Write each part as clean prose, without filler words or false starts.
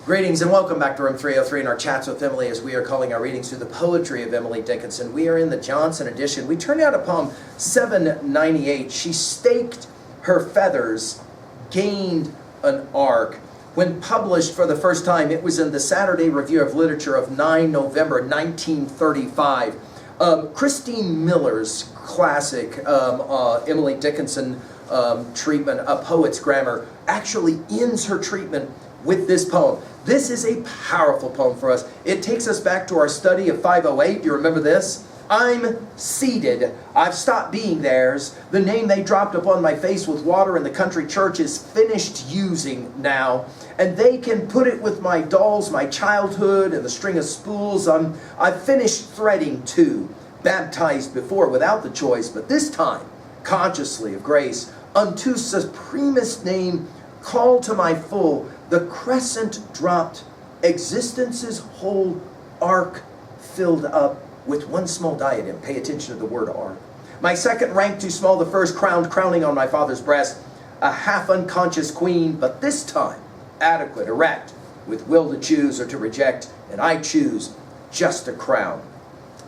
Greetings and welcome back to Room 303 and our chats with Emily as we are calling our readings through the poetry of Emily Dickinson. We are in the Johnson edition. We turned out a poem 798. She staked her feathers, gained an arc. When published for the first time, it was in the Saturday Review of Literature of 9 November 1935. Christine Miller's classic Emily Dickinson treatment, A Poet's Grammar, actually ends her treatment with this poem. This is a powerful poem for us. It takes us back to our study of 508. Do you remember this? I'm seated. I've stopped being theirs. The name they dropped upon my face with water in the country church is finished using now. And they can put it with my dolls, my childhood, and the string of spools. I've finished threading too. Baptized before without the choice, but this time, consciously of grace, unto supremest name, called to my full, the crescent dropped, existence's whole arc filled up with one small diadem. Pay attention to the word arc. My second rank too small, the first crowned, crowning on my father's breast, a half unconscious queen, but this time adequate, erect, with will to choose or to reject, and I choose just a crown.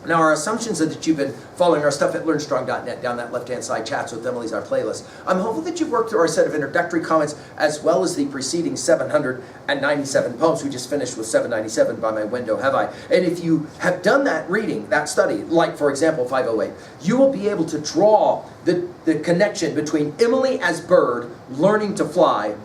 Now, our assumptions are that you've been following our stuff at LearnStrong.net. Down that left-hand side, Chats with Emily's our playlist. I'm hopeful that you've worked through our set of introductory comments as well as the preceding 797 poems. We just finished with 797 by my window, have I? And if you have done that reading, that study, like, for example, 508, you will be able to draw the connection between Emily as bird learning to fly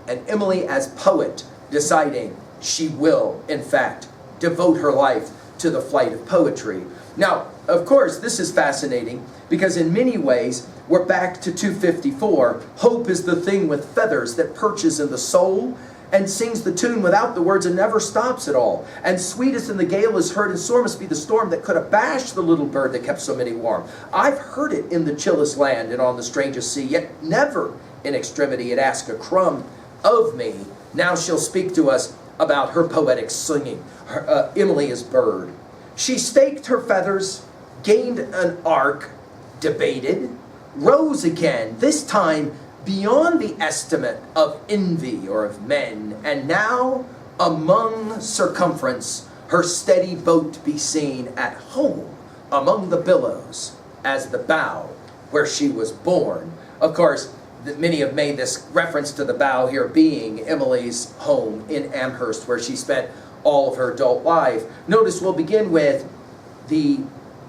and Emily as poet deciding she will, in fact, devote her life to the flight of poetry. Now, of course, this is fascinating because in many ways, we're back to 254. Hope is the thing with feathers that perches in the soul and sings the tune without the words and never stops at all. And sweetest in the gale is heard, and sore must be the storm that could have bashed the little bird that kept so many warm. I've heard it in the chillest land and on the strangest sea, yet never in extremity it asked a crumb of me. Now she'll speak to us about her poetic singing. Emily is bird. She staked her feathers, gained an arc, debated, rose again, this time beyond the estimate of envy or of men, and now among circumference her steady boat be seen at home among the billows as the bow where she was born. Of course, many have made this reference to the bow here being Emily's home in Amherst, where she spent all of her adult life. Notice we'll begin with the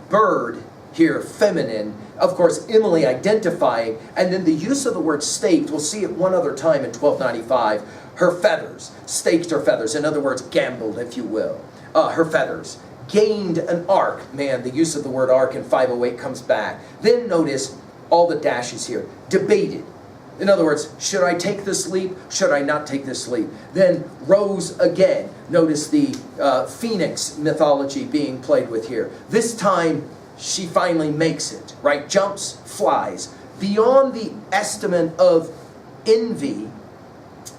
bird here, feminine. Of course, Emily identifying, and then the use of the word staked. We'll see it one other time in 1295. Her feathers, staked her feathers. In other words, gambled, if you will. Her feathers. Gained an arc. Man, the use of the word arc in 508 comes back. Then notice all the dashes here. Debated. In other words, should I take this leap? Should I not take this leap? Then rose again. Notice the phoenix mythology being played with here. This time, she finally makes it, right? Jumps, flies. Beyond the estimate of envy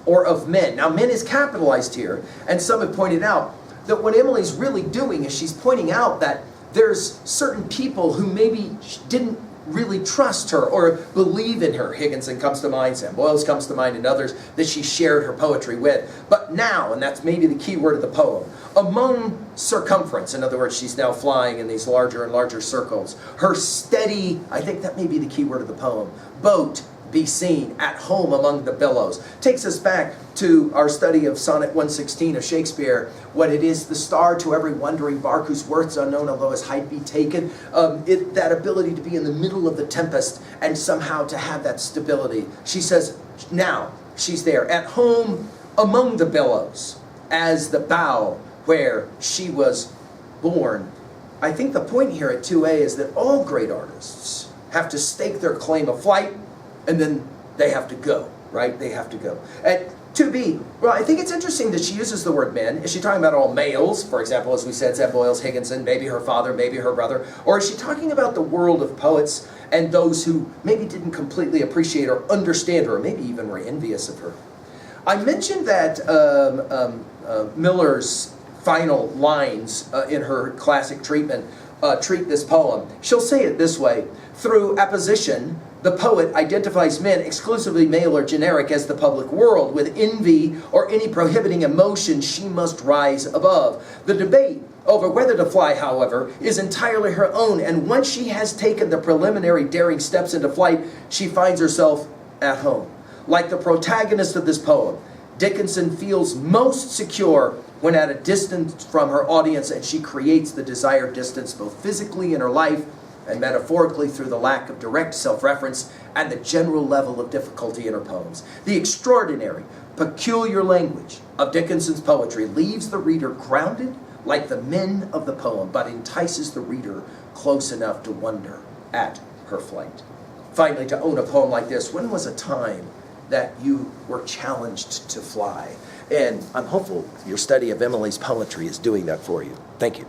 or of men. Now, men is capitalized here, and some have pointed out that what Emily's really doing is she's pointing out that there's certain people who maybe didn't really trust her or believe in her. Higginson comes to mind, Sam Boyles comes to mind, and others that she shared her poetry with. But now, and that's maybe the key word of the poem, among circumference, in other words, she's now flying in these larger and larger circles. Her steady, I think that may be the key word of the poem, boat be seen at home among the billows. Takes us back to our study of Sonnet 116 of Shakespeare, what it is, the star to every wandering bark whose worth's unknown, although his height be taken. That ability to be in the middle of the tempest and somehow to have that stability. She says, now she's there at home among the billows as the bow where she was born. I think the point here at 2A is that all great artists have to stake their claim of flight, and then they have to go, right? They have to go. At 2B, well, I think it's interesting that she uses the word men. Is she talking about all males? For example, as we said, Sam Boyles, Higginson, maybe her father, maybe her brother. Or is she talking about the world of poets and those who maybe didn't completely appreciate or understand her, or maybe even were envious of her? I mentioned that Miller's final lines in her classic treatment treat this poem. She'll say it this way: through apposition, The poet identifies men, exclusively male or generic, as the public world. With envy or any prohibiting emotion, she must rise above. The debate over whether to fly, however, is entirely her own, and once she has taken the preliminary daring steps into flight, she finds herself at home. Like the protagonist of this poem, Dickinson feels most secure when at a distance from her audience, and she creates the desired distance both physically in her life and metaphorically through the lack of direct self-reference and the general level of difficulty in her poems. The extraordinary, peculiar language of Dickinson's poetry leaves the reader grounded like the men of the poem, but entices the reader close enough to wonder at her flight. Finally, to own a poem like this, when was a time that you were challenged to fly? And I'm hopeful your study of Emily's poetry is doing that for you. Thank you.